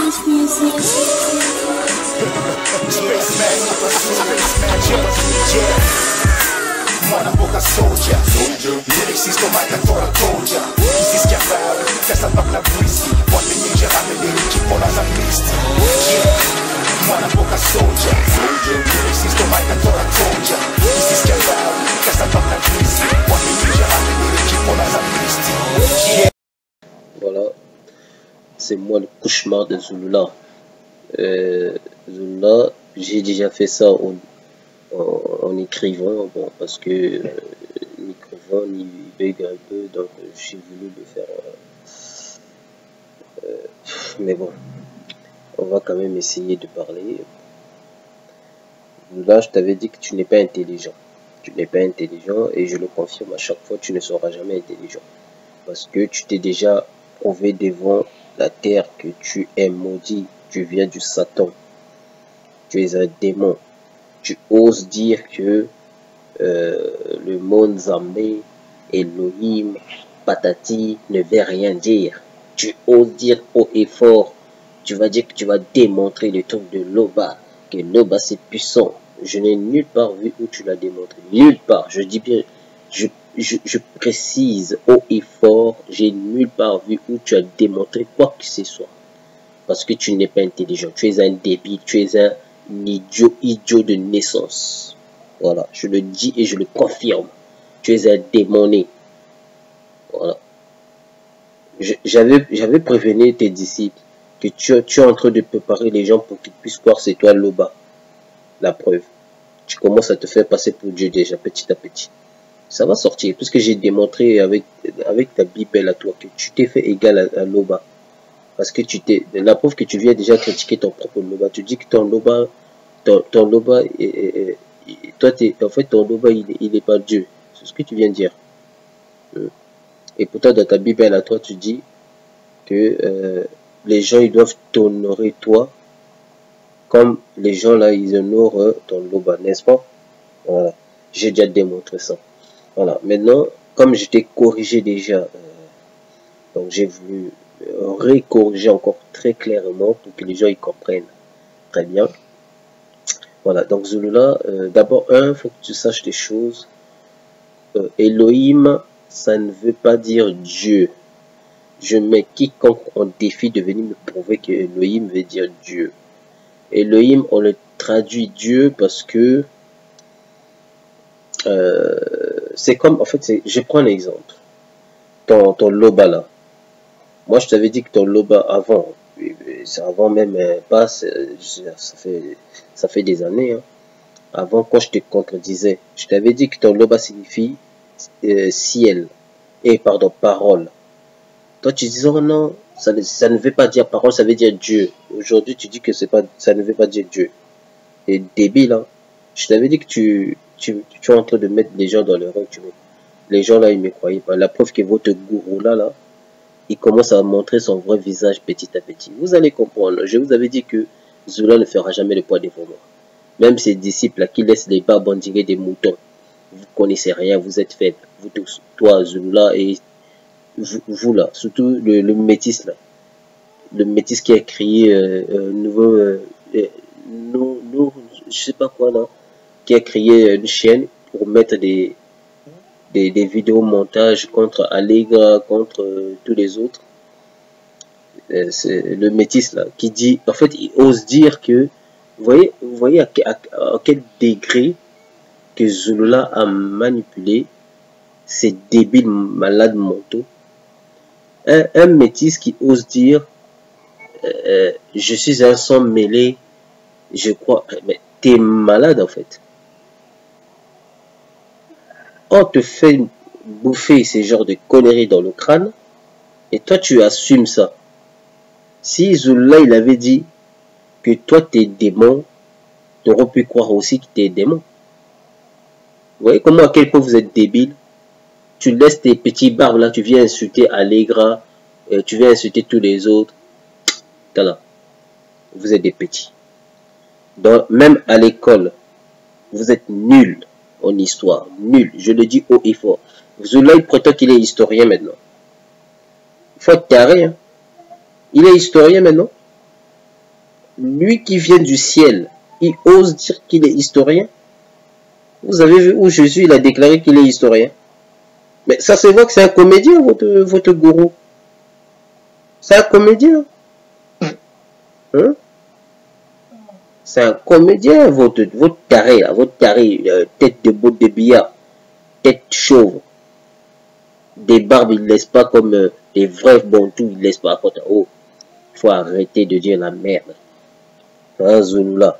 Mwana boka soldier, lyrics como a cantora toja. Existe a vibe, festa pra breezy. Pode ninja ramele, tipo nas amist. Mwana boka soldier, lyrics como a cantora toja. Existe a vibe, festa pra breezy. Pode ninja ramele, tipo nas amist. Voilà, c'est moi le cauchemar de Zulula. Zulula, j'ai déjà fait ça en écrivant, bon, parce que le microphone il bug un peu, donc j'ai voulu le faire. Mais bon, on va quand même essayer de parler. Là, je t'avais dit que tu n'es pas intelligent. Tu n'es pas intelligent et je le confirme à chaque fois, tu ne seras jamais intelligent. Parce que tu t'es déjà prouvé devant la terre que tu es maudit, tu viens du Satan, tu es un démon. Tu oses dire que le monde Zambé, Elohim, Patati ne veut rien dire. Tu oses dire haut et fort, tu vas dire que tu vas démontrer le truc de Loba, que Loba c'est puissant. Je n'ai nulle part vu où tu l'as démontré. Nulle part, je dis bien, je précise haut et fort, j'ai nulle part vu où tu as démontré quoi que ce soit. Parce que tu n'es pas intelligent, tu es un débile, tu es un idiot de naissance. Voilà, je le dis et je le confirme. Tu es un démoné. Voilà. J'avais prévenu tes disciples que tu es en train de préparer les gens pour qu'ils puissent croire c'est toi Loba. La preuve. Tu commences à te faire passer pour Dieu déjà, petit à petit. Ça va sortir, puisque j'ai démontré avec ta Bible à toi que tu t'es fait égal à Loba. Parce que la preuve que tu viens déjà critiquer ton propre Loba. Tu dis que ton Loba, toi, en fait, ton Loba, il n'est pas Dieu. C'est ce que tu viens de dire. Et pourtant, dans ta Bible à toi, tu dis que les gens, ils doivent t'honorer toi, comme les gens là, ils honorent ton Loba, n'est-ce pas? Voilà. J'ai déjà démontré ça. Voilà. Maintenant, comme je t'ai corrigé déjà, donc j'ai voulu récorriger encore très clairement pour que les gens y comprennent très bien. Voilà, donc Zulula, d'abord, il faut que tu saches des choses. Elohim, ça ne veut pas dire Dieu. Je mets quiconque en défi de venir me prouver que Elohim veut dire Dieu. Elohim, on le traduit Dieu parce que c'est comme, en fait, je prends un exemple. Ton Loba là. Moi, je t'avais dit que ton Loba avant, c'est avant même pas, ça fait des années. Hein. Avant, quand je te contredisais, je t'avais dit que ton Loba signifie ciel. Et pardon, parole. Toi, tu disais, oh non, ça ne veut pas dire parole, ça veut dire Dieu. Aujourd'hui, tu dis que ça ne veut pas dire Dieu. Et débile, hein. Je t'avais dit que tu es en train de mettre les gens dans le rang. Les gens là, ils ne me croyaient pas. La preuve que votre gourou là, il commence à montrer son vrai visage petit à petit. Vous allez comprendre. Je vous avais dit que Zula ne fera jamais le poids des vos morts. Même ses disciples là, qui laissent les barbes on dirait des moutons. Vous ne connaissez rien, vous êtes faibles. Vous tous, toi Zula et vous là, surtout le métis là. Le métis qui a crié je sais pas quoi là. Qui a créé une chaîne pour mettre des vidéos montage contre Allegra, contre tous les autres. C'est le métis là qui dit, en fait, il ose dire que, vous voyez à quel degré que Zulula a manipulé ces débiles malades mentaux. Un métis qui ose dire, je suis un sang mêlé, je crois, mais t'es malade en fait. On te fait bouffer ces genres de conneries dans le crâne et toi tu assumes ça. Si Zulula il avait dit que toi t'es démon, tu aurais pu croire aussi que t'es démon. Vous voyez comment à quel point vous êtes débile. Tu laisses tes petits barbes là, tu viens insulter Allegra, tu viens insulter tous les autres. Voilà. Vous êtes des petits. Donc, même à l'école, vous êtes nuls en histoire. Nuls. Je le dis haut et fort. Zulula, il prétend qu'il est historien maintenant. Il faut être carré. Hein. Il est historien maintenant. Lui qui vient du ciel, il ose dire qu'il est historien. Vous avez vu où Jésus il a déclaré qu'il est historien. Mais ça se voit que c'est un comédien, votre gourou. C'est un comédien. Hein? C'est un comédien, votre carré, là, votre carré, tête de botte de billard, tête chauve. Des barbes, il ne laisse pas comme des vrais bantous, il ne laisse pas. Oh, il faut arrêter de dire la merde. Hein, Zouloula.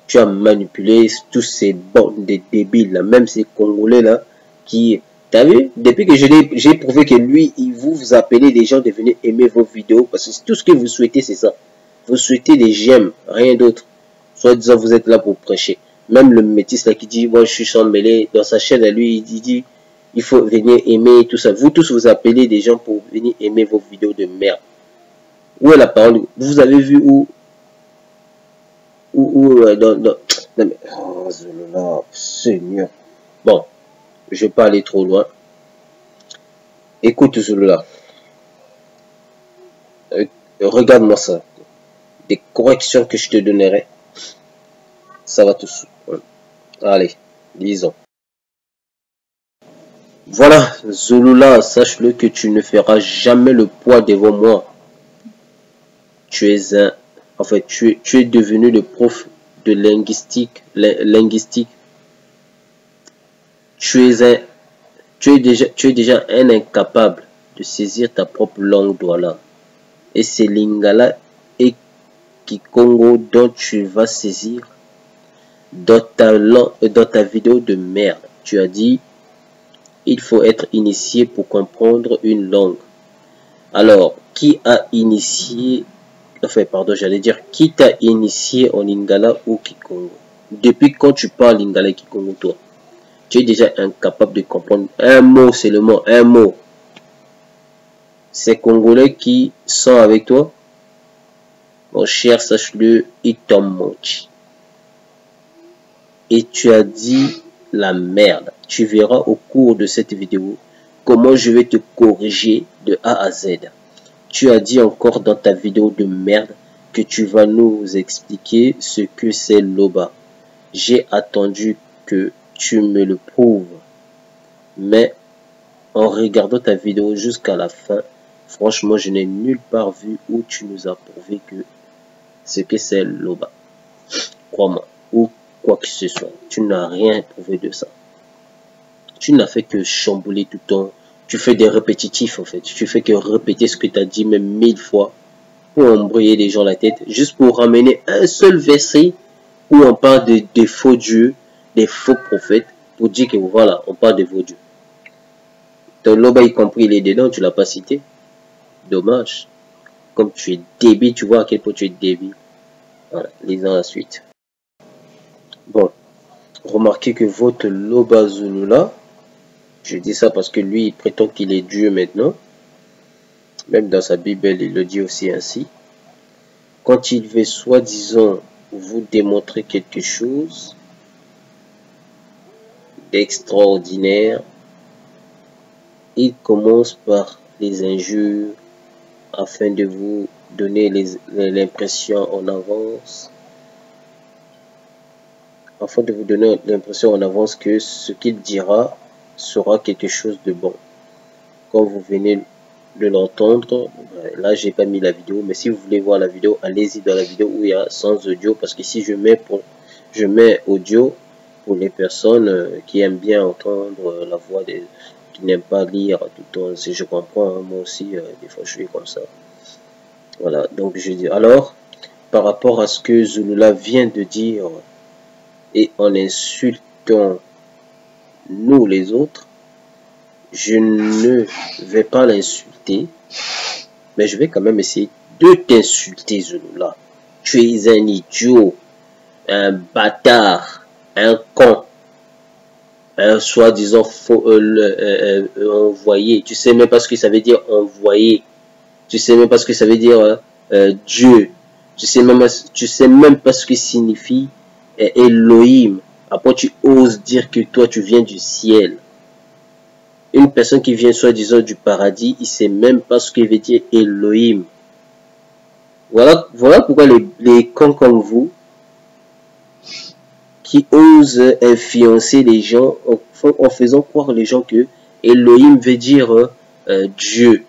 Tu as manipulé tous ces bandes de débiles, là, même ces Congolais là, qui... T'as vu? Depuis que j'ai prouvé que lui, vous appelez les gens de venir aimer vos vidéos, parce que tout ce que vous souhaitez, c'est ça. Vous souhaitez des j'aime, rien d'autre. Soit disant, vous êtes là pour prêcher. Même le métis là qui dit, moi je suis sans mêlé, dans sa chaîne à lui, il dit, il faut venir aimer tout ça. Vous tous, vous appelez des gens pour venir aimer vos vidéos de merde. Où est la parole? Vous avez vu où non, mais, oh, Zouloula, Seigneur. Bon, je vais pas aller trop loin. Écoute, Zouloula. Regarde-moi ça. Des corrections que je te donnerai. Ça va tout. Allez, lisons. Voilà, Zouloula, sache-le que tu ne feras jamais le poids devant moi. Tu es un... En fait, tu es devenu le prof de linguistique. Tu es déjà un incapable de saisir ta propre langue douala. Et c'est Lingala et Kikongo dont tu vas saisir dans ta vidéo de merde. Tu as dit, il faut être initié pour comprendre une langue. Alors, qui a initié... Enfin, pardon, j'allais dire, qui t'a initié en Lingala ou Kikongo? Depuis quand tu parles Lingala et Kikongo, toi? Tu es déjà incapable de comprendre un mot, c'est le mot, un mot. Ces Congolais qui sont avec toi, mon cher, sache-le, ils t'ont menti. Et tu as dit la merde. Tu verras au cours de cette vidéo comment je vais te corriger de A à Z. Tu as dit encore dans ta vidéo de merde que tu vas nous expliquer ce que c'est Loba. J'ai attendu que tu me le prouves. Mais en regardant ta vidéo jusqu'à la fin, franchement, je n'ai nulle part vu où tu nous as prouvé que ce que c'est Loba. Crois-moi, ou quoi que ce soit, tu n'as rien prouvé de ça. Tu n'as fait que chambouler tout le temps. Tu fais des répétitifs en fait. Tu fais que répéter ce que tu as dit même 1000 fois pour embrouiller les gens la tête, juste pour ramener un seul verset où on parle des faux dieux, des faux prophètes, pour dire que voilà, on parle de vos dieux. Ton Loba y compris, il est dedans, tu l'as pas cité. Dommage. Comme tu es débile, tu vois à quel point tu es débile. Voilà, lisons la suite. Bon, remarquez que votre Loba Zouloula, je dis ça parce que lui, il prétend qu'il est Dieu maintenant. Même dans sa Bible, il le dit aussi ainsi. Quand il veut soi-disant vous démontrer quelque chose d'extraordinaire, il commence par les injures afin de vous donner l'impression en avance. Afin de vous donner l'impression en avance que ce qu'il dira sera quelque chose de bon. Quand vous venez de l'entendre, là j'ai pas mis la vidéo, mais si vous voulez voir la vidéo, allez-y dans la vidéo où il y a sans audio, parce que si je mets audio pour les personnes qui aiment bien entendre la voix qui n'aiment pas lire tout le temps. Si je comprends, hein, moi aussi des fois je suis comme ça. Voilà, donc je dis alors par rapport à ce que Zouloula vient de dire et en insultant nous les autres, je ne vais pas l'insulter, mais je vais quand même essayer de t'insulter, Zouloula. Tu es un idiot, un bâtard, un con, un soi-disant envoyé. Tu sais même pas ce que ça veut dire envoyé. Tu sais même pas ce que ça veut dire Dieu. Tu sais même pas ce que signifie Elohim. Après tu oses dire que toi tu viens du ciel. Une personne qui vient soi-disant du paradis, il sait même pas ce que veut dire Elohim. Voilà pourquoi les cons comme vous, qui osent influencer les gens en faisant croire les gens que Elohim veut dire Dieu.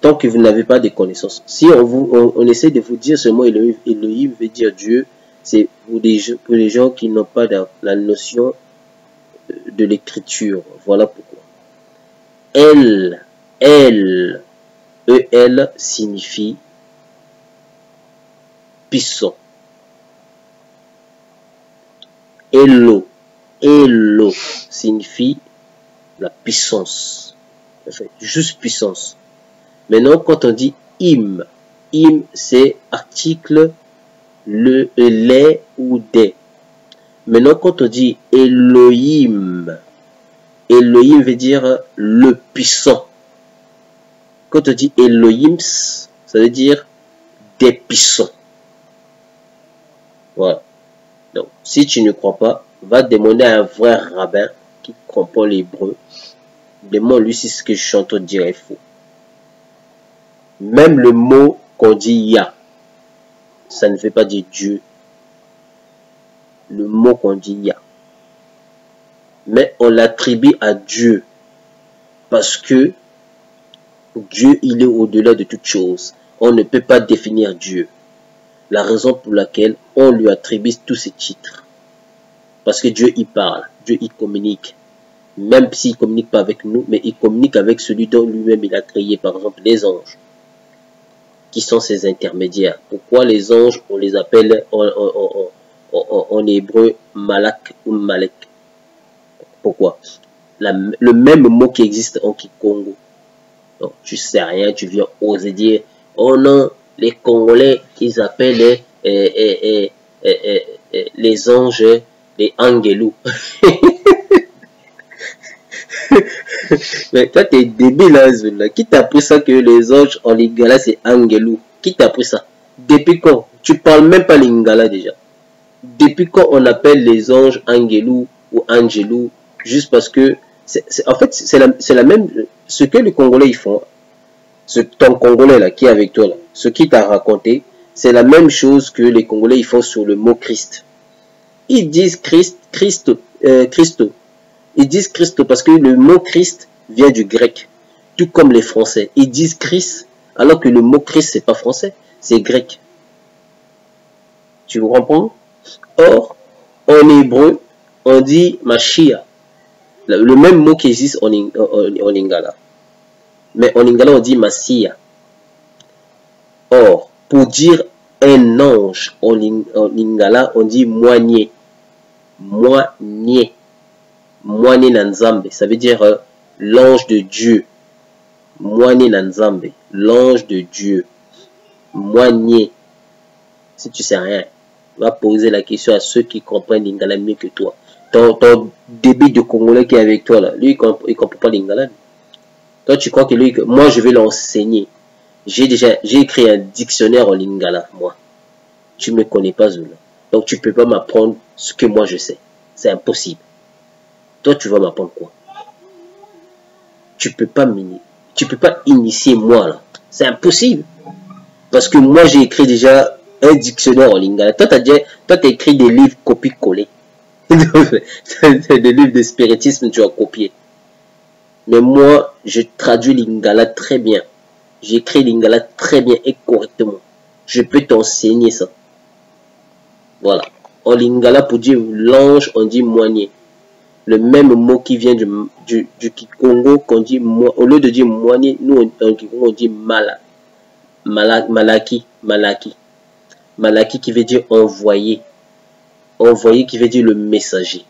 Tant que vous n'avez pas de connaissances. Si on essaie de vous dire ce mot Elohim veut dire Dieu, c'est pour les gens qui n'ont pas la notion de l'écriture. Voilà pourquoi. El signifie puissant. Elo signifie la puissance. Enfin, juste puissance. Maintenant, quand on dit im c'est article les ou des. Maintenant, quand on dit Elohim veut dire le puissant. Quand on dit Elohim, ça veut dire des puissants. Voilà. Donc, si tu ne crois pas, va demander à un vrai rabbin qui comprend l'hébreu. Demande-lui si ce que je suis en train de dire est faux. Même le mot qu'on dit Ya, ça ne veut pas dire Dieu. Le mot qu'on dit Ya. Mais on l'attribue à Dieu. Parce que Dieu, il est au-delà de toute chose. On ne peut pas définir Dieu. La raison pour laquelle on lui attribue tous ces titres. Parce que Dieu, il parle. Dieu, il communique. Même s'il ne communique pas avec nous, mais il communique avec celui dont lui-même il a créé, par exemple, les anges. Qui sont ces intermédiaires. Pourquoi les anges, on les appelle en hébreu Malak ou Malek? Pourquoi? Le même mot qui existe en Kikongo. Donc, tu sais rien, tu viens oser dire, oh non, les Congolais, ils appellent les anges, les angelous. Mais toi, t'es débile, hein, Zula. Qui t'a appris ça que les anges en lingala, c'est angelou? Qui t'a appris ça? Depuis quand? Tu parles même pas lingala déjà. Depuis quand on appelle les anges angelou ou angelou? Juste parce que, en fait, c'est la même, ce que les Congolais ils font, ton Congolais là, qui est avec toi là, ce qui t'a raconté, c'est la même chose que les Congolais ils font sur le mot Christ. Ils disent Christo. Ils disent Christ parce que le mot Christ vient du grec. Tout comme les Français. Ils disent Christ alors que le mot Christ c'est pas français, c'est grec. Tu vous comprends? Or, en hébreu, on dit Mashiach. Le même mot qui existe en lingala. Mais en lingala, on dit Mashiach. Or, pour dire un ange en lingala, on dit moigné. Moigné. Moigné Nanzambe. Ça veut dire l'ange de Dieu. Moigné Nanzambe. L'ange de Dieu. Moigné. Si tu sais rien, va poser la question à ceux qui comprennent lingala mieux que toi. Ton débit de Congolais qui est avec toi là, lui il comprend pas lingala. Toi tu crois que lui, moi je vais l'enseigner. J'ai écrit un dictionnaire en lingala, moi. Tu me connais pas, Zula. Donc tu peux pas m'apprendre ce que moi je sais. C'est impossible. Toi tu vas m'apprendre quoi? Tu peux pas initier moi là. C'est impossible. Parce que moi j'ai écrit déjà un dictionnaire en lingala. Toi t'as écrit des livres copier-coller. Des livres de spiritisme, tu as copié. Mais moi, je traduis lingala très bien. J'écris lingala très bien et correctement. Je peux t'enseigner ça. Voilà. En lingala, pour dire l'ange, on dit moigné. Le même mot qui vient du Kikongo, qu'on dit au lieu de dire moigné, nous en Kikongo, on dit malaki. Malaki qui veut dire envoyé. Envoyé qui veut dire le messager.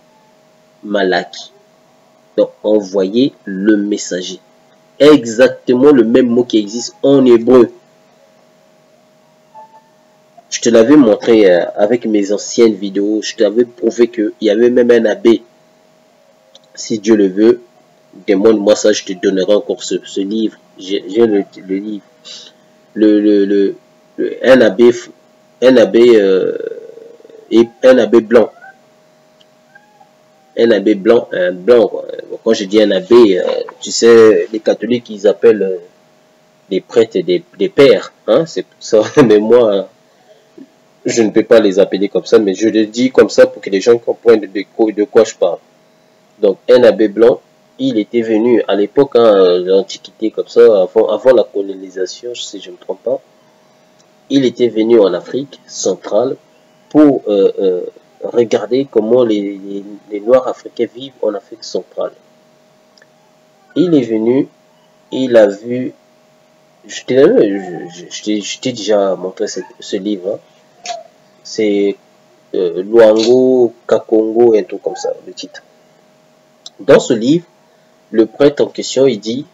Malaki. Donc, envoyer le messager. Exactement le même mot qui existe en hébreu. Je te l'avais montré avec mes anciennes vidéos. Je t'avais prouvé qu'il y avait même un abbé. Si Dieu le veut, demande-moi ça, je te donnerai encore ce livre. J'ai le livre. Un abbé blanc. Un abbé blanc, quoi. Quand je dis un abbé, tu sais, les catholiques, ils appellent des prêtres et des pères, hein, c'est pour ça, mais moi, je ne peux pas les appeler comme ça, mais je le dis comme ça pour que les gens comprennent de quoi je parle. Donc, un abbé blanc, il était venu à l'époque, hein, l'Antiquité comme ça, avant la colonisation, si je ne me trompe pas, il était venu en Afrique centrale pour regarder comment les Noirs africains vivent en Afrique centrale. Il est venu, il a vu, je t'ai déjà montré ce livre, hein. C'est Luango, Kakongo, un truc comme ça, le titre. Dans ce livre, le prêtre en question, il dit,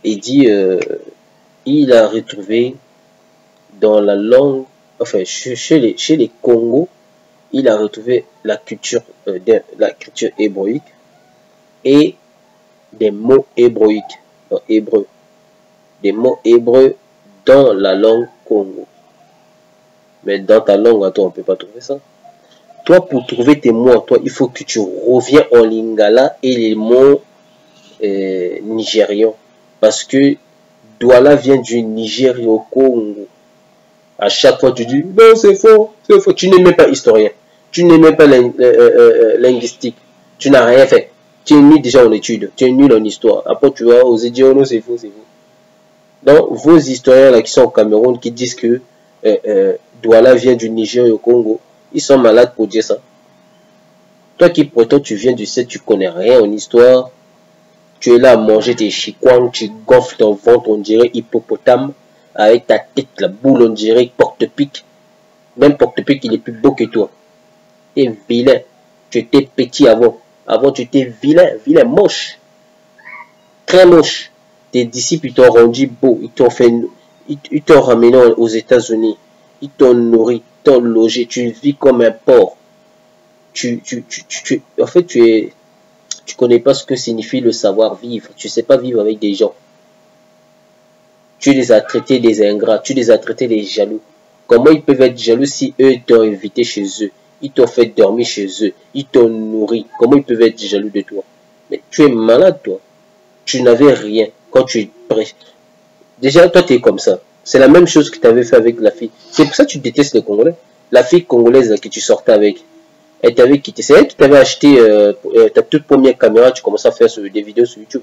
il a retrouvé dans la langue, enfin, chez les Congos, il a retrouvé la culture hébraïque et des mots hébraïques, en hébreu, des mots hébreux dans la langue Congo. Mais dans ta langue, toi, on ne peut pas trouver ça. Toi, pour trouver tes mots, toi, il faut que tu reviens en lingala et les mots nigérians. Parce que Douala vient du Niger au Congo. À chaque fois, tu dis, non, c'est faux, c'est faux. Tu n'es même pas historien. Tu n'es même pas linguistique. Tu n'as rien fait. Tu es nul déjà en études. Tu es nul en histoire. Après, tu vas aux idiots, non, c'est faux, c'est faux. Donc, vos historiens là qui sont au Cameroun, qui disent que Douala vient du Niger au Congo, ils sont malades pour dire ça. Toi qui pourtant tu viens du 7, tu connais rien en histoire, tu es là à manger tes chikwang, tu gonfles ton ventre, on dirait hippopotame, avec ta tête, la boule, on dirait porte-pique. Même porte-pique, il est plus beau que toi. Tu es vilain. Tu étais petit avant. Avant, tu étais vilain, vilain, moche. Très moche. Tes disciples, ils t'ont rendu beau. Ils t'ont ramené aux États-Unis. Ils t'ont nourri, ils t'ont logé. Tu vis comme un porc. En fait, tu connais pas ce que signifie le savoir-vivre. Tu sais pas vivre avec des gens. Tu les as traités des ingrats. Tu les as traités des jaloux. Comment ils peuvent être jaloux si eux t'ont invité chez eux? Ils t'ont fait dormir chez eux. Ils t'ont nourri. Comment ils peuvent être jaloux de toi? Mais tu es malade, toi. Tu n'avais rien. Quand tu es prêt. Déjà, toi, tu es comme ça. C'est la même chose que tu avais fait avec la fille. C'est pour ça que tu détestes les Congolais. La fille congolaise là, que tu sortais avec, elle t'avait quitté. C'est elle qui t'avait acheté ta toute première caméra. Tu commençais à faire des vidéos sur YouTube.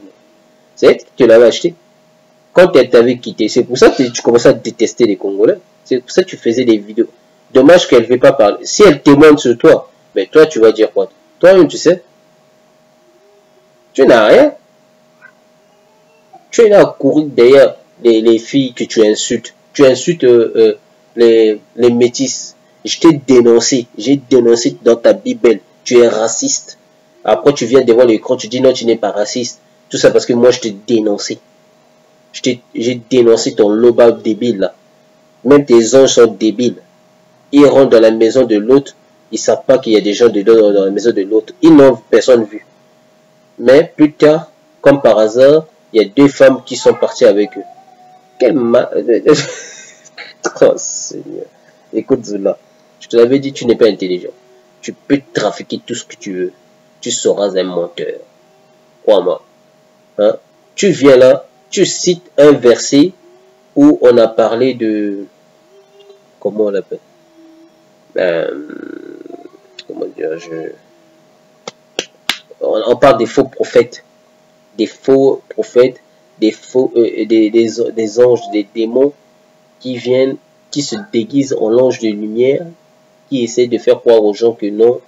C'est elle qui te l'avait acheté. Quand elle t'avait quitté, c'est pour ça que tu commençais à détester les Congolais. C'est pour ça que tu faisais des vidéos. Dommage qu'elle ne veut pas parler. Si elle témoigne sur toi, mais toi, tu vas dire quoi? Toi-même, tu sais. Tu n'as rien. Tu es là à courir derrière les filles que tu insultes. Tu insultes les métis. Je t'ai dénoncé. J'ai dénoncé dans ta Bible. Tu es raciste. Après, tu viens devant l'écran, tu dis non, tu n'es pas raciste. Tout ça parce que moi, je t'ai dénoncé. J'ai dénoncé ton loba débile là. Même tes anges sont débiles. Ils rentrent dans la maison de l'autre. Ils ne savent pas qu'il y a des gens dedans dans la maison de l'autre. Ils n'ont personne vu. Mais plus tard, comme par hasard, il y a deux femmes qui sont parties avec eux. Quel mal. Oh Seigneur. Écoute Zola, je te l'avais dit, tu n'es pas intelligent. Tu peux trafiquer tout ce que tu veux. Tu seras un menteur. Crois-moi. Hein? Tu viens là, tu cites un verset où on a parlé de... Comment on l'appelle? Comment dire, on parle des faux prophètes. Des faux prophètes, des anges, des démons qui viennent, qui se déguisent en anges de lumière, qui essayent de faire croire aux gens que non,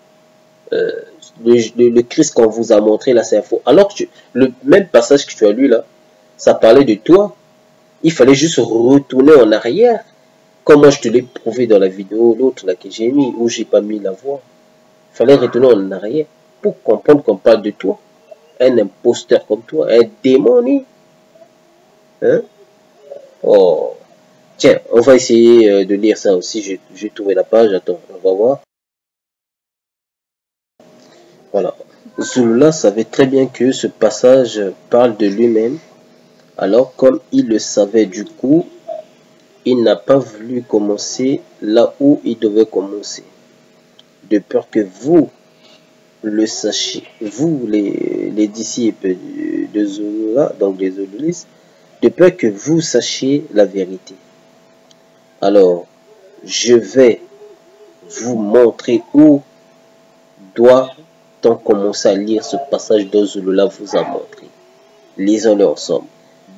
le Christ qu'on vous a montré là, c'est un faux. Alors que le même passage que tu as lu là, ça parlait de toi. Il fallait juste retourner en arrière. Comme moi je te l'ai prouvé dans la vidéo, l'autre là que j'ai mis, où j'ai pas mis la voix. Il fallait retourner en arrière pour comprendre qu'on parle de toi. Un imposteur comme toi, un démon. Hein? Oh. Tiens, on va essayer de lire ça aussi. J'ai trouvé la page. Attends, on va voir. Voilà. Zulula savait très bien que ce passage parle de lui-même. Alors, comme il le savait du coup, il n'a pas voulu commencer là où il devait commencer. De peur que vous le sachiez, vous les disciples de Zulula, donc les Zululistes, de peur que vous sachiez la vérité. Alors, je vais vous montrer où doit-on commencer à lire ce passage dont Zulula vous a montré. Lisons-le ensemble.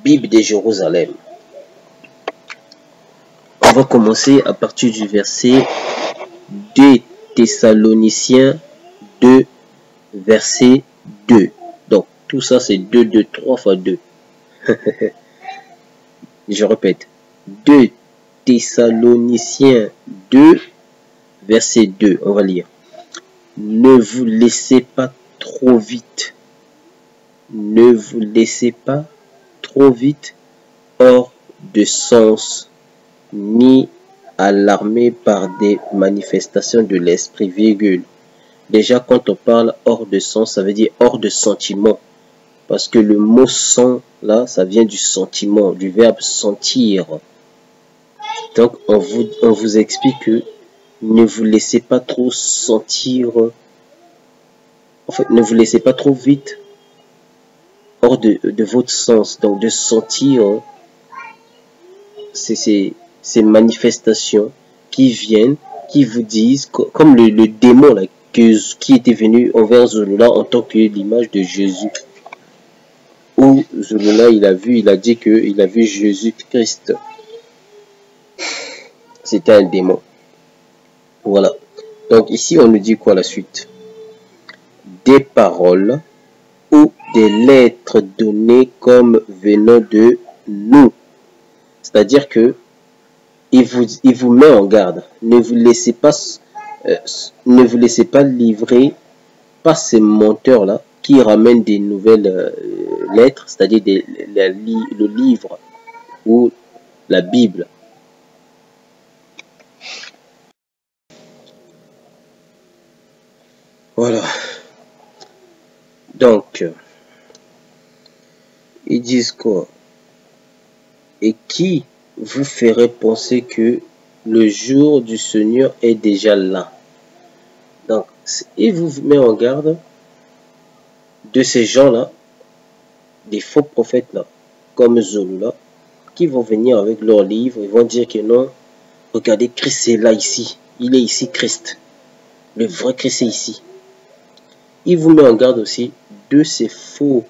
Bible de Jérusalem. On va commencer à partir du verset 2 Thessaloniciens 2, verset 2. Donc, tout ça, c'est 2, 2, 3 fois 2. Je répète. 2 Thessaloniciens 2, verset 2. On va lire. Ne vous laissez pas trop vite. Ne vous laissez pas trop vite hors de sens, ni alarmé par des manifestations de l'esprit, virgule. Déjà, quand on parle hors de sens, ça veut dire hors de sentiment. Parce que le mot sent, là, ça vient du sentiment, du verbe sentir. Donc, on vous explique que ne vous laissez pas trop sentir, en fait, ne vous laissez pas trop vite hors de votre sens. Donc, de sentir ces manifestations qui viennent, qui vous disent, comme le démon là, qui était venu envers Zulula en tant que l'image de Jésus. Où Zulula, il a dit qu'il a vu Jésus-Christ. C'était un démon. Voilà. Donc ici, on nous dit quoi la suite? Des paroles ou des lettres données comme venant de nous. C'est-à-dire que il vous met en garde. Ne vous laissez pas livrer par ces menteurs-là qui ramènent des nouvelles lettres, c'est-à-dire le livre ou la Bible. Voilà. Donc, ils disent quoi? Et qui vous ferait penser que le jour du Seigneur est déjà là? Donc, il vous met en garde de ces gens-là, des faux prophètes-là, comme Zulula, qui vont venir avec leurs livres et vont dire que non, regardez, Christ est là ici. Il est ici, Christ. Le vrai Christ est ici. Il vous met en garde aussi de ces faux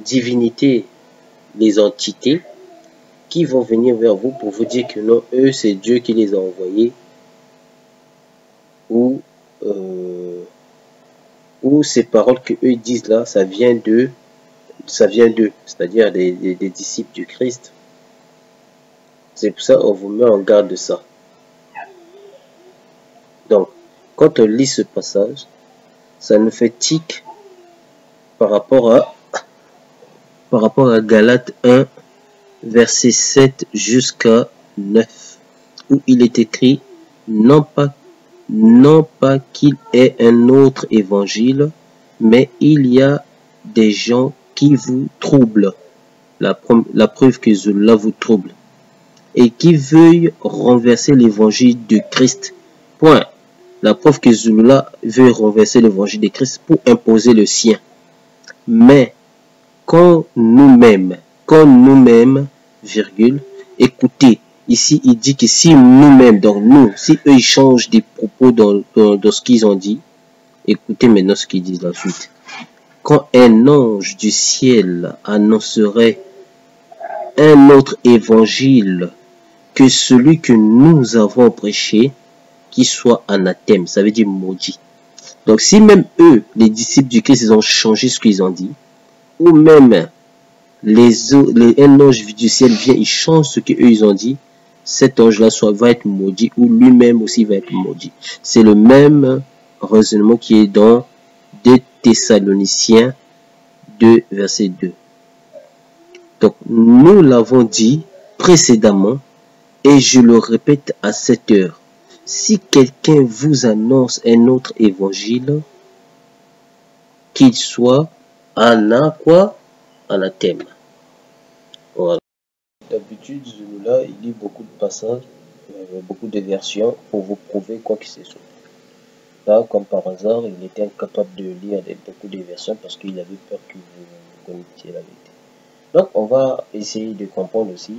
divinités, les entités, qui vont venir vers vous pour vous dire que non, eux, c'est Dieu qui les a envoyés, ou ces paroles que eux disent là, ça vient d'eux, c'est-à-dire des disciples du Christ. C'est pour ça qu'on vous met en garde de ça. Donc, quand on lit ce passage, ça nous fait tic par rapport à Galates 1, verset 7 jusqu'à 9, où il est écrit, non pas qu'il ait un autre évangile, mais il y a des gens qui vous troublent, la preuve que cela vous trouble, et qui veuillent renverser l'évangile de Christ. Point. La preuve que Zulula veut renverser l'évangile de Christ pour imposer le sien. Mais quand nous-mêmes, virgule, écoutez, ici il dit que si nous-mêmes, donc nous, si eux ils changent des propos dans ce qu'ils ont dit, écoutez maintenant ce qu'ils disent ensuite. Quand un ange du ciel annoncerait un autre évangile que celui que nous avons prêché, qui soit anathème, ça veut dire maudit. Donc si même eux, les disciples du Christ, ils ont changé ce qu'ils ont dit, ou même un ange du ciel vient, il change ce qu'eux ils ont dit, cet ange-là va être maudit, ou lui-même aussi va être maudit. C'est le même raisonnement qui est dans 2 Thessaloniciens 2, verset 2. Donc, nous l'avons dit précédemment, et je le répète à cette heure. Si quelqu'un vous annonce un autre évangile, qu'il soit anathème. Voilà. D'habitude, Zulula, il lit beaucoup de passages, beaucoup de versions pour vous prouver quoi que ce soit. Là, comme par hasard, il était incapable de lire beaucoup de versions parce qu'il avait peur que vous connaissiez la vérité. Donc, on va essayer de comprendre aussi.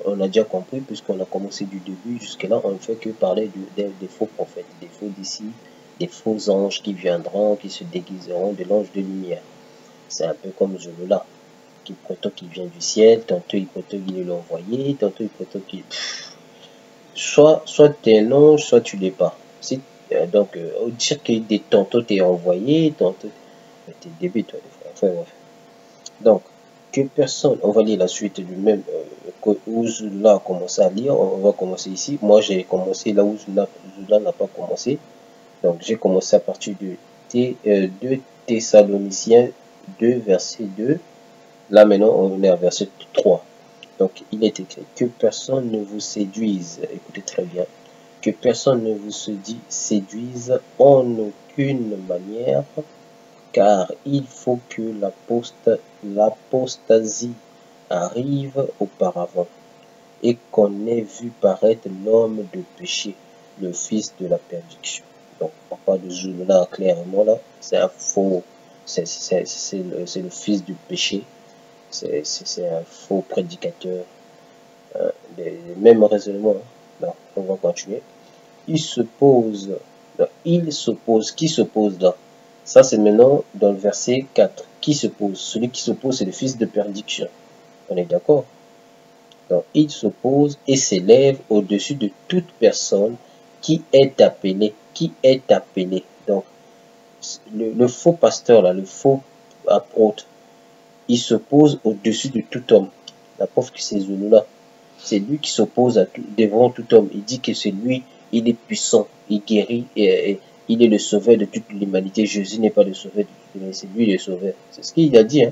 On a déjà compris, puisqu'on a commencé du début jusque-là, on ne fait que parler des faux prophètes, des faux disciples, des faux anges qui viendront, qui se déguiseront de l'ange de lumière. C'est un peu comme Zolola, qui prétend qu'il vient du ciel, tantôt il prétend qu'il est l'envoyé, tantôt il prétend qu'il... Soit tu es un ange, soit tu l'es pas. Si, donc, dire que tantôt tu es envoyé, tantôt... Tu es débile, toi, des fois. Enfin, bref. Donc, que personne, on va lire la suite du même, où Zula a commencé à lire, on va commencer ici. Moi, j'ai commencé là où Zula n'a pas commencé. Donc, j'ai commencé à partir de 2 Thessaloniciens 2, verset 2. Là, maintenant, on est à verset 3. Donc, il est écrit que personne ne vous séduise. Écoutez très bien. Que personne ne vous séduise en aucune manière, car il faut que l'apostasie arrive auparavant, et qu'on ait vu paraître l'homme de péché, le fils de la perdition. Donc, on parle de Zula clairement là, c'est un faux, c'est le fils du péché, c'est un faux prédicateur. Même raisonnement. Non, on va continuer. Qui s'oppose là? Ça, c'est maintenant dans le verset 4. Qui s'oppose? Celui qui s'oppose, c'est le fils de perdition. On est d'accord? Donc, il s'oppose et s'élève au-dessus de toute personne qui est appelée. Qui est appelée. Donc, le faux pasteur, là, le faux apôtre, il s'oppose au-dessus de tout homme. La preuve que c'est Zulu-là. C'est lui qui s'oppose devant tout homme. Il dit que c'est lui, il est puissant, il guérit, et il est le sauveur de toute l'humanité. Jésus n'est pas le sauveur de toute l'humanité, c'est lui le sauveur. C'est ce qu'il a dit.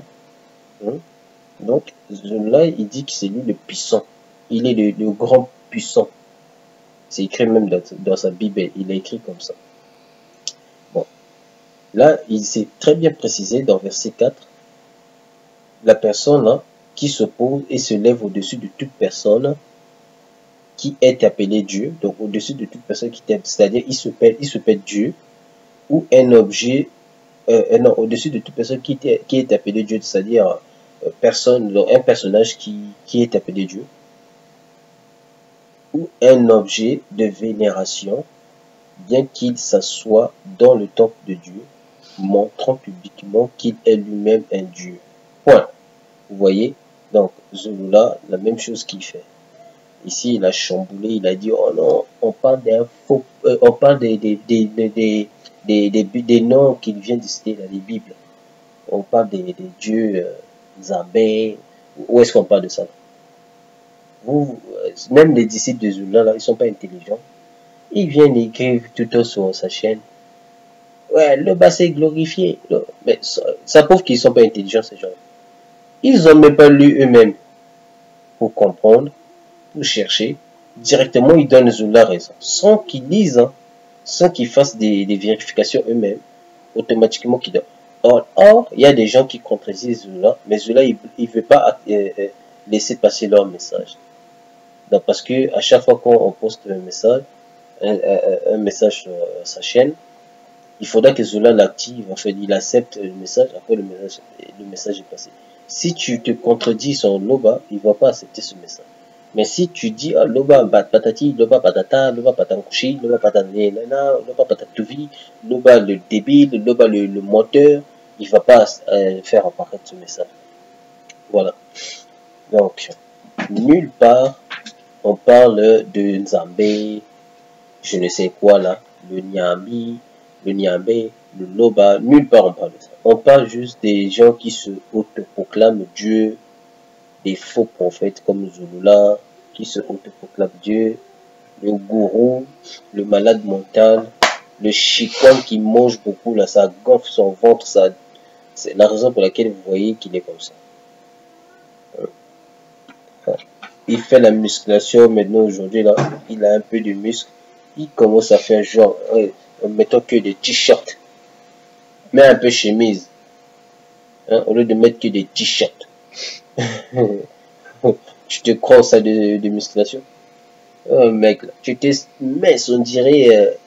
Donc, là, il dit que c'est lui le puissant. Il est le grand puissant. C'est écrit même dans sa Bible, il a écrit comme ça. Bon, là, il s'est très bien précisé dans verset 4. La personne là, qui s'oppose et se lève au-dessus de toute personne qui est appelée Dieu, donc au-dessus de toute personne qui est, c'est-à-dire il se pète Dieu, ou un objet, non, au-dessus de toute personne qui est appelée Dieu, c'est-à-dire un personnage qui est appelé Dieu, ou un objet de vénération, bien qu'il s'assoie dans le temple de Dieu, montrant publiquement qu'il est lui-même un Dieu. Point. Vous voyez? Donc, Zulu-là, la même chose qu'il fait. Ici, il a chamboulé, il a dit, oh non, on parle d'un faux, on parle des noms qu'il vient de citer dans les Bibles. On parle des dieux Zambé. Où est-ce qu'on parle de ça? Même les disciples de Zula, là, ils sont pas intelligents. Ils viennent écrire tout sur sa chaîne. Ouais, le bas c'est glorifié. Mais ça prouve qu'ils sont pas intelligents, ces gens-là. Ils n'ont même pas lu eux-mêmes pour comprendre, pour chercher. Directement, ils donnent Zula raison. Sans qu'ils lisent, sans qu'ils fassent des vérifications eux-mêmes, automatiquement qu'ils donnent. Or, il y a des gens qui contredisent Zula, mais Zula, il ne veut pas laisser passer leur message. Donc, parce que à chaque fois qu'on poste un message sur sa chaîne, il faudra que Zula l'active, en fait, il accepte le message, après le message est passé. Si tu te contredis sur Loba, il ne va pas accepter ce message. Mais si tu dis Loba patati, Loba patata, Loba patankushi, Loba patanena, Loba patatouvi, Loba le débile, Loba le menteur, il ne va pas faire apparaître ce message. Voilà. Donc, nulle part, on parle de Nzambé, je ne sais quoi là, le Nyambi, le Nyambé, le Loba, nulle part on parle de ça. On parle juste des gens qui se autoproclament Dieu, des faux prophètes comme Zulula, qui se autoproclament Dieu, le gourou, le malade mental, le chicon qui mange beaucoup, là, ça gonfle son ventre, ça, c'est la raison pour laquelle vous voyez qu'il est comme ça. Il fait la musculation maintenant aujourd'hui, là, il a un peu de muscle, il commence à faire genre, mettons que des t-shirts, mets un peu chemise, au lieu de mettre que des t-shirts. Tu te crois ça de musculation? Oh mec, là, tu te mets, on dirait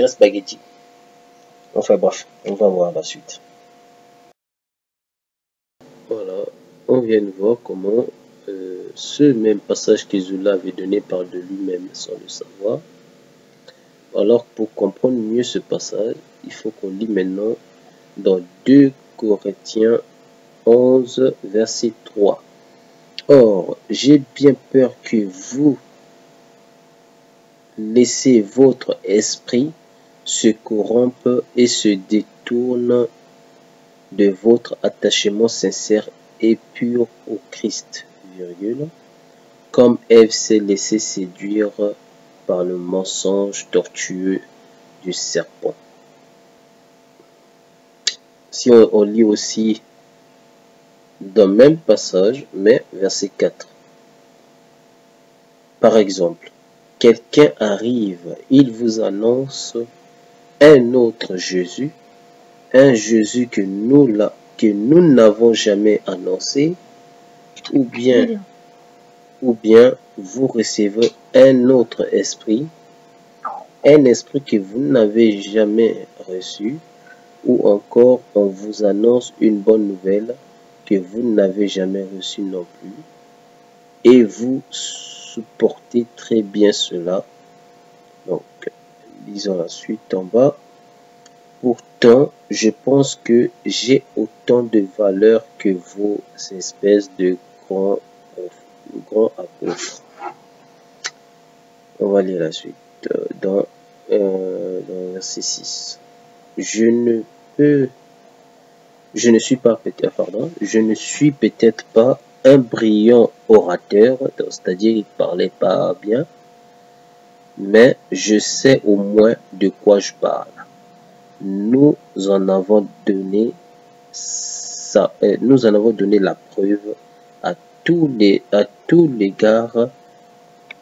spaghetti. Enfin bref, on va voir la suite. Voilà, on vient de voir comment ce même passage que Zola avait donné parle de lui-même sans le savoir. Alors, pour comprendre mieux ce passage, il faut qu'on lit maintenant dans 2 Corinthiens 11, verset 3. Or, j'ai bien peur que vous laissez votre esprit se corrompe et se détourne de votre attachement sincère et pur au Christ, comme Ève s'est laissée séduire par le mensonge tortueux du serpent. Si on lit aussi dans le même passage, mais verset 4. Par exemple, quelqu'un arrive, il vous annonce un autre Jésus, un Jésus que nous n'avons jamais annoncé, ou bien vous recevez un autre esprit, un esprit que vous n'avez jamais reçu, ou encore on vous annonce une bonne nouvelle que vous n'avez jamais reçue non plus, et vous supportez très bien cela. Donc, lisons la suite en bas. Pourtant, je pense que j'ai autant de valeur que vos espèces de grands apôtres. On va lire la suite dans verset 6. Je ne suis peut-être pas un brillant orateur, c'est-à-dire il parlait pas bien, mais je sais au moins de quoi je parle. Nous en avons donné la preuve à tous les égards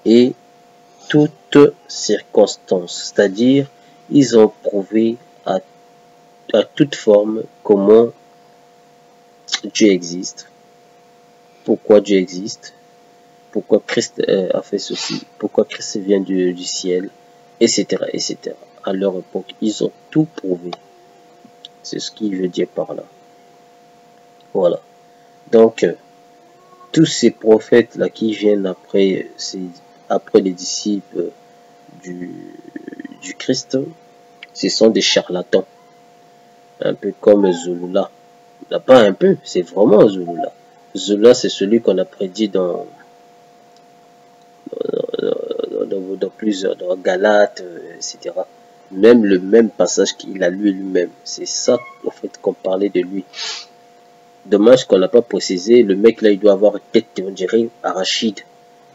et toutes circonstances, c'est-à-dire ils ont prouvé à toute forme comment Dieu existe, pourquoi Dieu existe, pourquoi Christ a fait ceci, pourquoi Christ vient du ciel, etc., etc. À leur époque, ils ont tout prouvé. C'est ce qu'il veut dire par là. Voilà. Donc, tous ces prophètes-là qui viennent après les disciples du Christ, ce sont des charlatans. Un peu comme Zulula. Pas un peu, c'est vraiment Zulula. Zulula, c'est celui qu'on a prédit dans plusieurs, dans Galates, etc. Même le même passage qu'il a lu lui-même. C'est ça, en fait, qu'on parlait de lui. Dommage qu'on n'a pas précisé. Le mec, là, il doit avoir une tête, on dirait, arachide.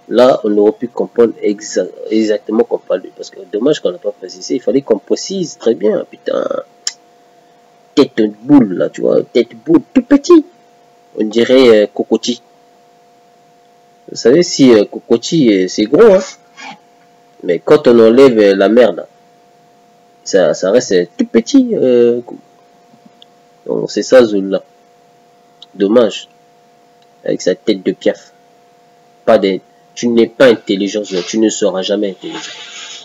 Là, on aurait pu comprendre exactement qu'on parle de lui. Parce que dommage qu'on n'a pas précisé. Il fallait qu'on précise très bien. Putain. Tête de boule, là, tu vois. Tête de boule, tout petit. On dirait cocotier. Vous savez, si cocotier, c'est gros, hein. Mais quand on enlève la merde, ça reste tout petit. Donc c'est ça Zola. Dommage. Avec sa tête de piaf. Tu n'es pas intelligent, tu ne seras jamais intelligent.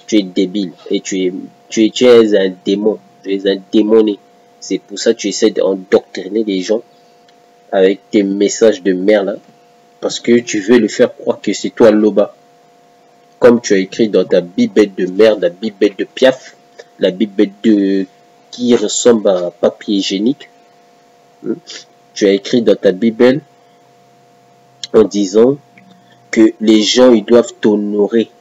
Tu es débile et tu es un démon. Tu es un démoné. C'est pour ça que tu essaies d'endoctriner les gens avec tes messages de merde. Hein, parce que tu veux le faire croire que c'est toi Loba. Comme tu as écrit dans ta bibette de merde, la bibette de piaf, la bibette qui ressemble à papier hygiénique. Tu as écrit dans ta Bible en disant que les gens, ils doivent t'honorer.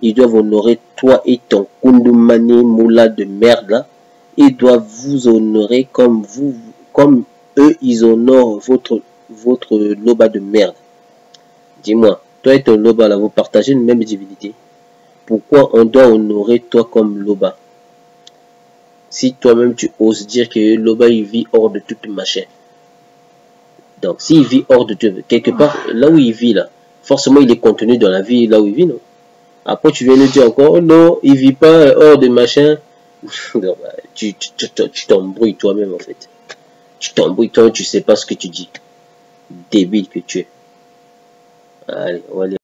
Ils doivent honorer toi et ton Kundumani Moula de merde là. Ils doivent vous honorer comme eux, ils honorent votre Loba de merde. Dis-moi, toi et ton Loba là, vous partagez une même divinité. Pourquoi on doit honorer toi comme Loba? Si toi-même tu oses dire que Loba il vit hors de toute machin. Donc s'il vit hors de Dieu, quelque part, là où il vit là, forcément il est contenu dans la vie là où il vit, non? Après tu viens nous dire encore, oh non, il vit pas hors de machin. Tu t'embrouilles toi-même en fait. Tu t'embrouilles toi, tu sais pas ce que tu dis. Débile que tu es. Allez, on va lire.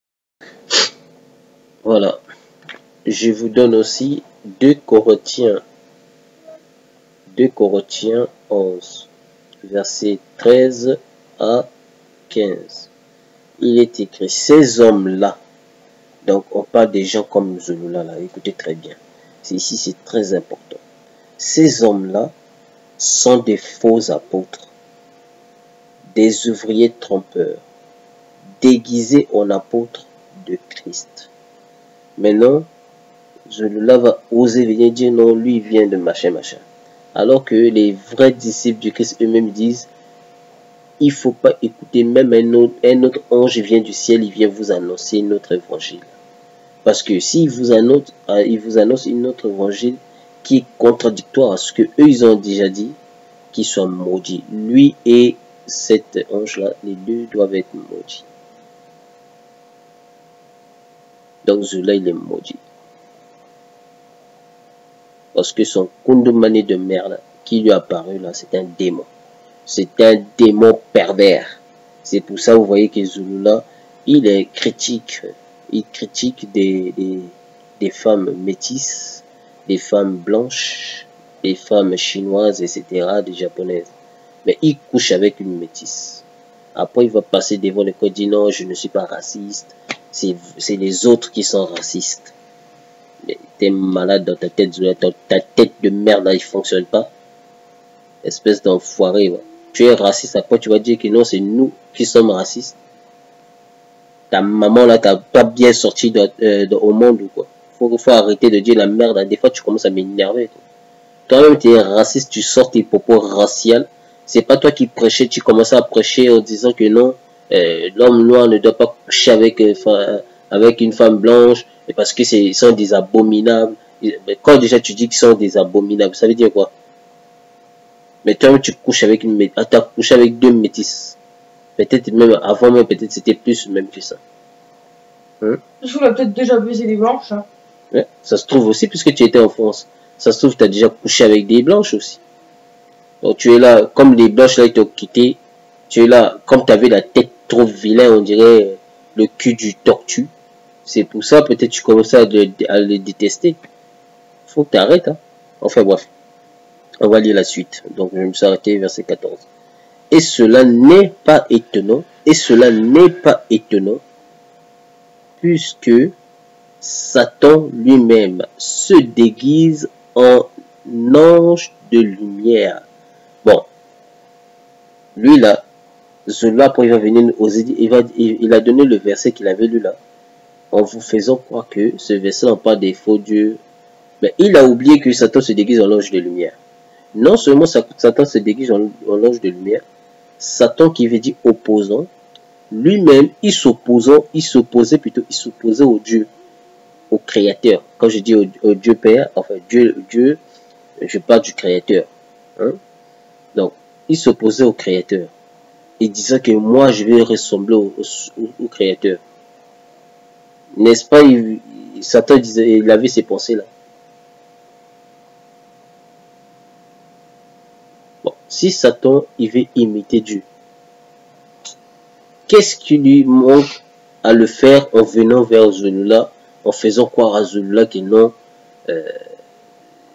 Voilà. Je vous donne aussi 2 Corinthiens 11, versets 13 à 15, il est écrit, ces hommes-là, donc on parle des gens comme Zulula, là, écoutez très bien, ici c'est très important. Ces hommes-là sont des faux apôtres, des ouvriers trompeurs, déguisés en apôtres de Christ. Maintenant, Zulula va oser venir dire non, lui il vient de machin. Alors que les vrais disciples du Christ eux-mêmes disent, il ne faut pas écouter même un autre ange vient du ciel, il vient vous annoncer notre évangile. Parce que s'il vous annonce une autre évangile qui est contradictoire à ce que eux ils ont déjà dit, qu'il soit maudit. Lui et cet ange-là, les deux doivent être maudits. Donc Zulula il est maudit. Parce que son Kundumani de merde qui lui est apparu là, c'est un démon. C'est un démon pervers. C'est pour ça vous voyez que Zulula, il est critique. Il critique des femmes métisses, des femmes blanches, des femmes chinoises, etc., des japonaises. Mais il couche avec une métisse. Après, il va passer devant le code, il dit non, je ne suis pas raciste. C'est les autres qui sont racistes. Mais t'es malade dans ta tête, Zulula. Ta tête de merde là, il fonctionne pas. Espèce d'enfoiré. Ouais. Tu es raciste, après tu vas dire que non, c'est nous qui sommes racistes. Ta maman là, t'as pas bien sorti au monde ou quoi. Faut arrêter de dire la merde. Des fois, tu commences à m'énerver. Toi-même, tu es raciste, tu sors tes propos raciaux. C'est pas toi qui prêchais, tu commences à prêcher en disant que non, l'homme noir ne doit pas coucher avec une femme blanche parce que ils sont des abominables. Quand déjà tu dis qu'ils sont des abominables, ça veut dire quoi? Mais toi-même, tu couches avec t'as couché avec deux métisses. Peut-être même avant, même peut-être c'était plus même que ça. Hein? Je voulais peut-être déjà baiser des blanches. Hein. Ouais, ça se trouve aussi puisque tu étais en France. Ça se trouve tu as déjà couché avec des blanches aussi. Donc tu es là, comme les blanches là ils t'ont quitté, tu es là, comme tu avais la tête trop vilain, on dirait le cul du tortue. C'est pour ça peut-être tu commences à le détester. Faut que tu arrêtes. Hein. Enfin bref. On va lire la suite. Donc je me suis arrêté verset 14. Et cela n'est pas étonnant. Puisque Satan lui-même se déguise en ange de lumière. Bon. Lui là, Zulula, après il va venir il a donné le verset qu'il avait lu là. En vous faisant croire que ce verset en parle des faux dieux. Mais il a oublié que Satan se déguise en ange de lumière. Non seulement Satan se déguise en ange de lumière, Satan qui veut dire opposant, lui-même il s'opposait au Dieu, au Créateur. Quand je dis au Dieu Père, enfin Dieu, je parle du Créateur. Hein? Donc, il s'opposait au Créateur. Il disait que moi je vais ressembler au Créateur. N'est-ce pas, Satan disait, il avait ces pensées-là. Bon, si Satan, il veut imiter Dieu, qu'est-ce qui lui manque à le faire en venant vers Zulula, en faisant croire à Zulula que non,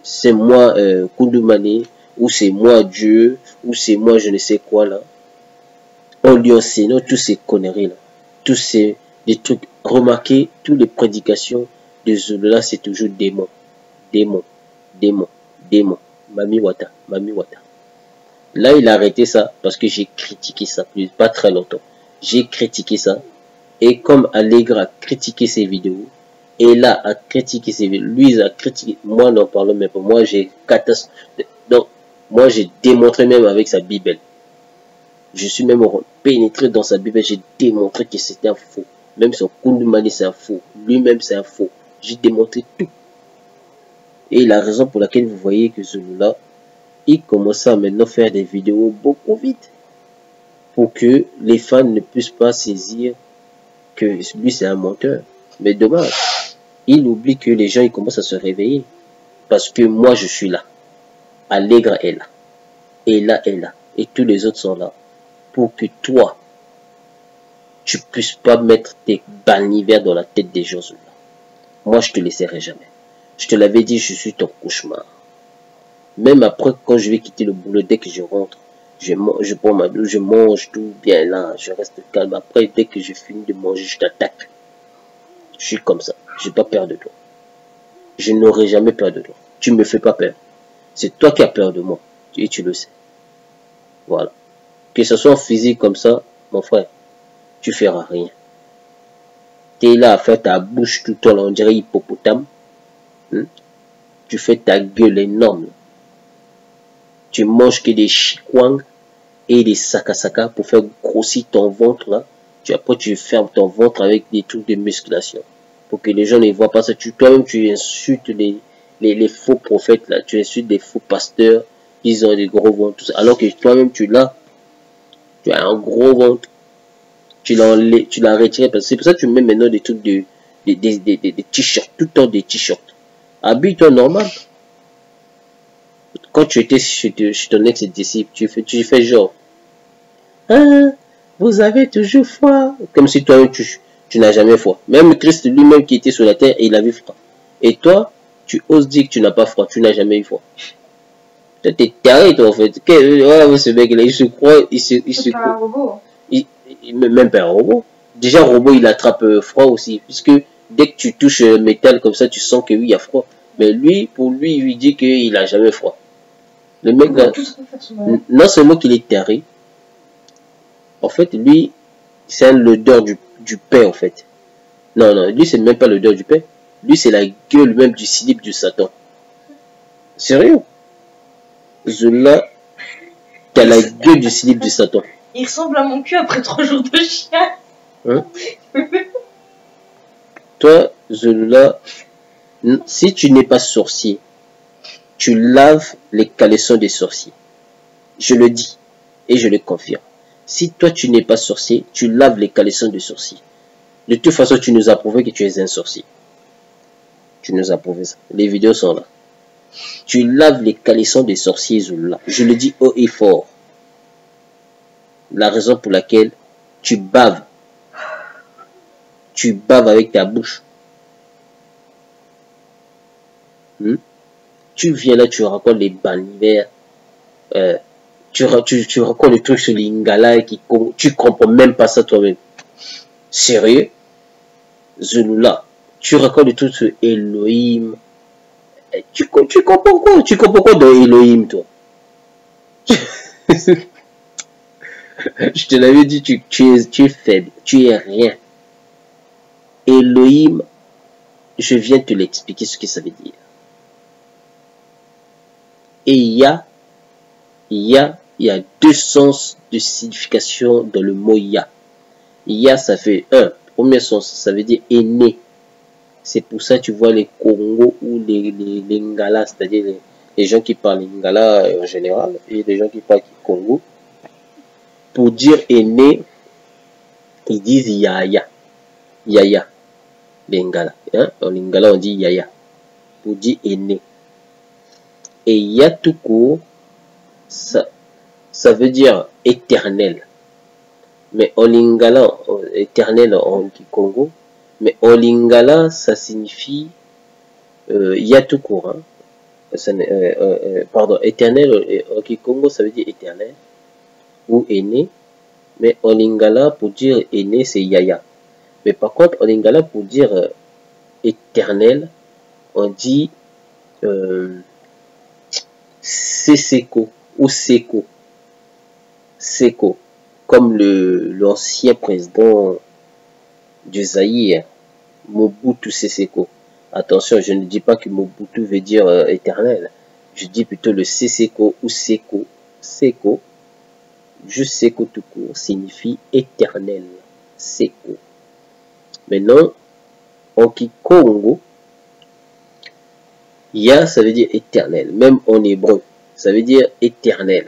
c'est moi Kundumani, ou c'est moi Dieu, ou c'est moi je ne sais quoi là. En lui enseignant tous ces conneries là, tous ces trucs. Remarquez, toutes les prédications de Zulula, c'est toujours démon, démon, démon, démon, Mami Wata, Mami Wata. Là, il a arrêté ça parce que j'ai critiqué ça, pas très longtemps. J'ai critiqué ça. Et comme Allegra a critiqué ses vidéos, et là a critiqué ses vidéos, lui a critiqué, moi n'en parlons même pas. Moi j'ai donc moi j'ai démontré même avec sa Bible. Je suis même pénétré dans sa Bible, j'ai démontré que c'était un faux. Même son Kundumani c'est un faux. Lui-même c'est un faux. J'ai démontré tout. Et la raison pour laquelle vous voyez que celui-là, il commence à maintenant faire des vidéos beaucoup vite. Pour que les fans ne puissent pas saisir que lui c'est un menteur. Mais dommage. Il oublie que les gens ils commencent à se réveiller. Parce que moi je suis là. Allegra est là. Ella est là. Et tous les autres sont là. Pour que toi, tu puisses pas mettre tes banivers dans la tête des gens. Moi je te laisserai jamais. Je te l'avais dit, je suis ton cauchemar. Même après, quand je vais quitter le boulot, dès que je rentre, je prends ma douche, je mange tout bien là, je reste calme. Après, dès que je finis de manger, je t'attaque. Je suis comme ça. J'ai pas peur de toi. Je n'aurai jamais peur de toi. Tu me fais pas peur. C'est toi qui as peur de moi. Et tu le sais. Voilà. Que ce soit physique comme ça, mon frère, tu feras rien. Tu es là à faire ta bouche tout le temps, on dirait hippopotame. Tu fais ta gueule énorme. Tu manges que des chikwang et des sakasaka pour faire grossir ton ventre là. Après tu fermes ton ventre avec des trucs de musculation. Pour que les gens ne voient pas ça. Toi-même tu insultes les faux prophètes là. Tu insultes des faux pasteurs. Ils ont des gros ventres. Tout ça. Alors que toi-même tu as un gros ventre. Tu l'as retiré. C'est pour ça que tu mets maintenant des trucs des t-shirts. Tout le temps des t-shirts. Habille-toi normal. Quand tu étais chez ton ex-disciple, tu fais genre. Ah, vous avez toujours froid. Comme si toi-même tu n'as jamais froid. Même Christ lui-même qui était sur la terre, il avait froid. Et toi, tu oses dire que tu n'as pas froid. Tu n'as jamais eu froid. T'es taré toi en fait. Ce mec là, il se croit. C'est pas un robot. Même pas un robot. Déjà, un robot il attrape froid aussi. Puisque dès que tu touches le métal comme ça, tu sens que oui, il y a froid. Mais lui, pour lui, il lui dit qu'il n'a jamais froid. Le mec là, non seulement qu'il est taré, en fait, lui, c'est l'odeur du paix, en fait. Non, lui, c'est même pas l'odeur du paix. Lui, c'est la gueule même du slip du Satan. Sérieux? Zola, t'as la gueule du slip du Satan. Il ressemble à mon cul après 3 jours de chien. Hein? Toi, Zola, si tu n'es pas sorcier, tu laves les caleçons des sorciers. Je le dis et je le confirme. Si toi tu n'es pas sorcier, tu laves les caleçons des sorciers. De toute façon, tu nous as prouvé que tu es un sorcier. Tu nous as prouvé ça. Les vidéos sont là. Tu laves les caleçons des sorciers, Zola. Je le dis haut et fort. La raison pour laquelle tu baves. Tu baves avec ta bouche. Tu viens là, tu racontes les bannières, tu racontes les trucs sur l'Ingala qui tu comprends même pas ça toi-même. Sérieux? Zulula, tu racontes des trucs sur Elohim. Tu comprends quoi? Tu comprends quoi dans Elohim, toi? Je te l'avais dit, tu es faible, tu es rien. Elohim, je viens te l'expliquer ce que ça veut dire. Et il y a 2 sens de signification dans le mot ya. Ya, ça fait premier sens, ça veut dire aîné. C'est pour ça que tu vois les Congo ou les Lingala, c'est-à-dire les gens qui parlent Lingala en général et les gens qui parlent Congo. Pour dire aîné, ils disent yaya. Yaya. Lingala. Hein? En Lingala, on dit yaya. Pour dire aîné. Et ya tout court, ça veut dire éternel. Mais en lingala, éternel en Congo, mais en lingala, ça signifie ya tout court. Hein. Pardon, éternel en Congo, ça veut dire éternel ou aîné. Mais en lingala, pour dire aîné, c'est yaya. Mais par contre, en lingala, pour dire éternel, on dit Seseko ou Seko. Seko. Comme l'ancien président du Zaïre, Mobutu Seseko. Attention, je ne dis pas que Mobutu veut dire éternel. Je dis plutôt le Seseko ou Seko. Seko, juste Seko tout court, signifie éternel. Seko. Maintenant, en Kikongo, Ya, ça veut dire éternel. Même en hébreu, ça veut dire éternel.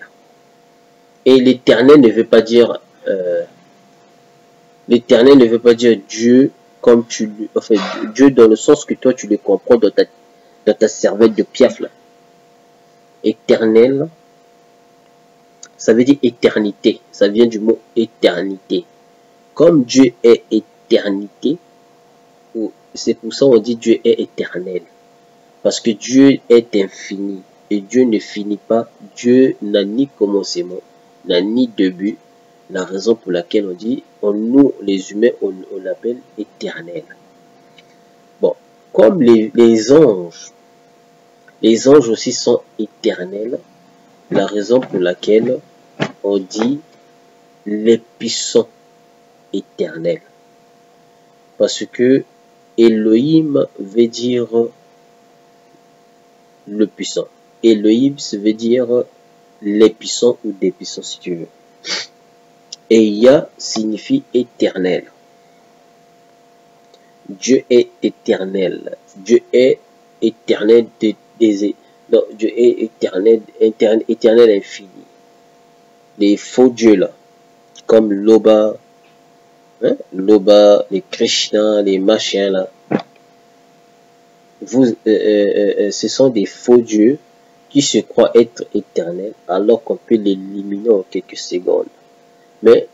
Et l'éternel ne veut pas dire Dieu comme Dieu dans le sens que toi tu le comprends dans ta cervelle de piaf là. Éternel, ça veut dire éternité. Ça vient du mot éternité. Comme Dieu est éternité, c'est pour ça on dit Dieu est éternel. Parce que Dieu est infini et Dieu ne finit pas. Dieu n'a ni commencement n'a ni de but. La raison pour laquelle on dit, nous les humains, on l'appelle éternel. Bon, comme les anges aussi sont éternels, la raison pour laquelle on dit les puissants éternels. Parce que Elohim veut dire le puissant. Elohim, ça veut dire les puissants ou des puissants si tu veux. Et Yah signifie éternel. Dieu est éternel. Dieu est éternel non, Dieu est éternel, éternel infini. Les faux dieux là, comme Loba, hein, Loba, les Krishna, les machins là, ce sont des faux dieux qui se croient être éternels alors qu'on peut l'éliminer en quelques secondes. Mais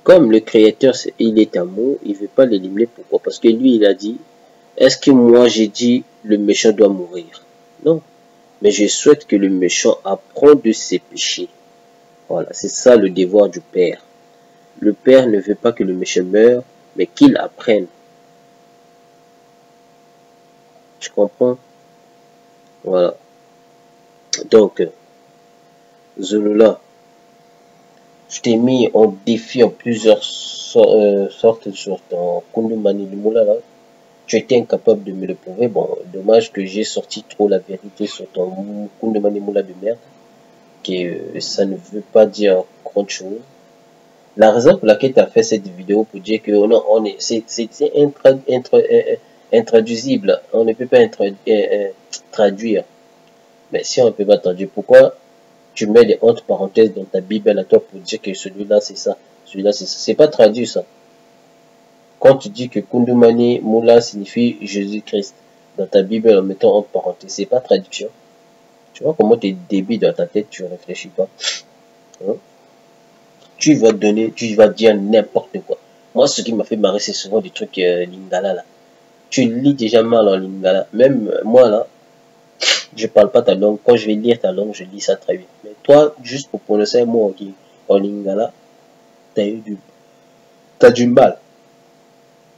comme le Créateur, il est amour, il ne veut pas l'éliminer. Pourquoi? Parce que lui, il a dit, est-ce que moi j'ai dit le méchant doit mourir? Non. Mais je souhaite que le méchant apprenne de ses péchés. Voilà, c'est ça le devoir du Père. Le Père ne veut pas que le méchant meure, mais qu'il apprenne. Tu comprends? Voilà. Donc, Zulula, je t'ai mis en défi en plusieurs sortes sur ton Kundumani Moula là. Tu étais incapable de me le prouver. Bon, dommage que j'ai sorti trop la vérité sur ton Kundumani Moula de merde. Que ça ne veut pas dire grand chose. La raison pour laquelle tu as fait cette vidéo pour dire que non, c'est intraduisible. On ne peut pas traduire. Mais si on ne peut pas traduire, pourquoi tu mets des entre parenthèses dans ta Bible à toi pour dire que celui-là c'est ça, celui-là c'est ça? C'est pas traduit ça. Quand tu dis que Kundumani Moula signifie Jésus-Christ dans ta Bible en mettant entre parenthèses, c'est pas traduction. Tu vois comment tu es débile dans ta tête, tu réfléchis pas. Hein? Tu vas dire n'importe quoi. Moi, ce qui m'a fait marrer, c'est souvent des trucs lingala là. Tu lis déjà mal en lingala. Même moi là, je parle pas ta langue. Quand je vais lire ta langue, je lis ça très vite. Mais toi, juste pour prononcer un mot en lingala, t'as du mal.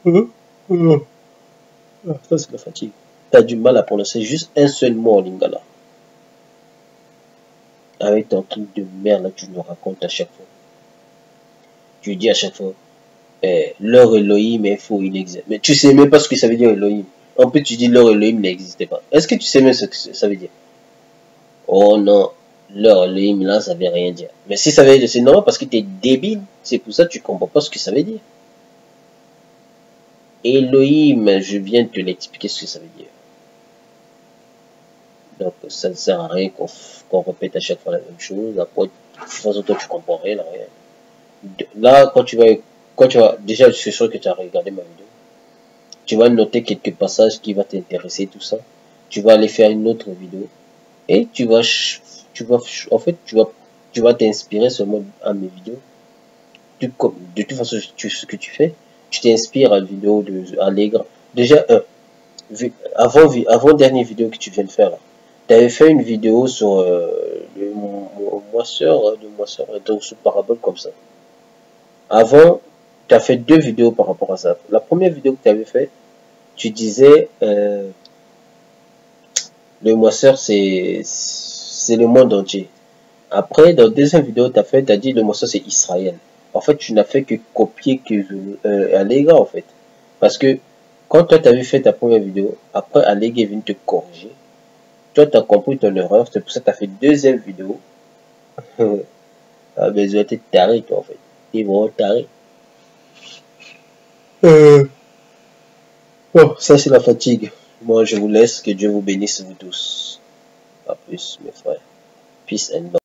Ça, c'est la fatigue. T'as du mal à prononcer juste un seul mot en lingala. Avec ton truc de merde là, tu nous racontes à chaque fois. Tu dis à chaque fois, leur Elohim est faux, il existe. Mais tu sais même pas ce que ça veut dire Elohim. En plus, tu dis leur Elohim n'existait pas. Est-ce que tu sais même ce que ça veut dire? Oh non, leur Elohim là, ça veut rien dire. Mais si ça veut dire, c'est normal parce que tu es débile. C'est pour ça que tu comprends pas ce que ça veut dire. Elohim, je viens de te l'expliquer ce que ça veut dire. Donc, ça ne sert à rien qu'on répète à chaque fois la même chose. Après, de toute façon, toi, tu comprends rien. Là, quand tu vas, déjà, je suis sûr que tu as regardé ma vidéo. Tu vas noter quelques passages qui vont t'intéresser, tout ça. Tu vas aller faire une autre vidéo. Et tu vas t'inspirer seulement à mes vidéos. De toute façon, ce que tu fais, tu t'inspires à la vidéo de Allègre. Déjà, avant dernière vidéo que tu viens de faire, tu avais fait une vidéo sur le moisseur, donc sur parabole comme ça. Avant, tu as fait 2 vidéos par rapport à ça. La première vidéo que tu avais fait, tu disais le moisseur c'est le monde entier. Après, dans la deuxième vidéo, tu as dit le moisseur c'est Israël. En fait, tu n'as fait que copier Allègre en fait. Parce que quand toi tu avais fait ta première vidéo, après Allègre est venu te corriger. Toi, tu as compris ton erreur, c'est pour ça que tu as fait deuxième vidéo. Ah, mais tu été taré, toi, en fait. T'es vraiment taré. Bon, ça, c'est la fatigue. Moi, je vous laisse. Que Dieu vous bénisse, vous tous. A plus, mes frères. Peace and love.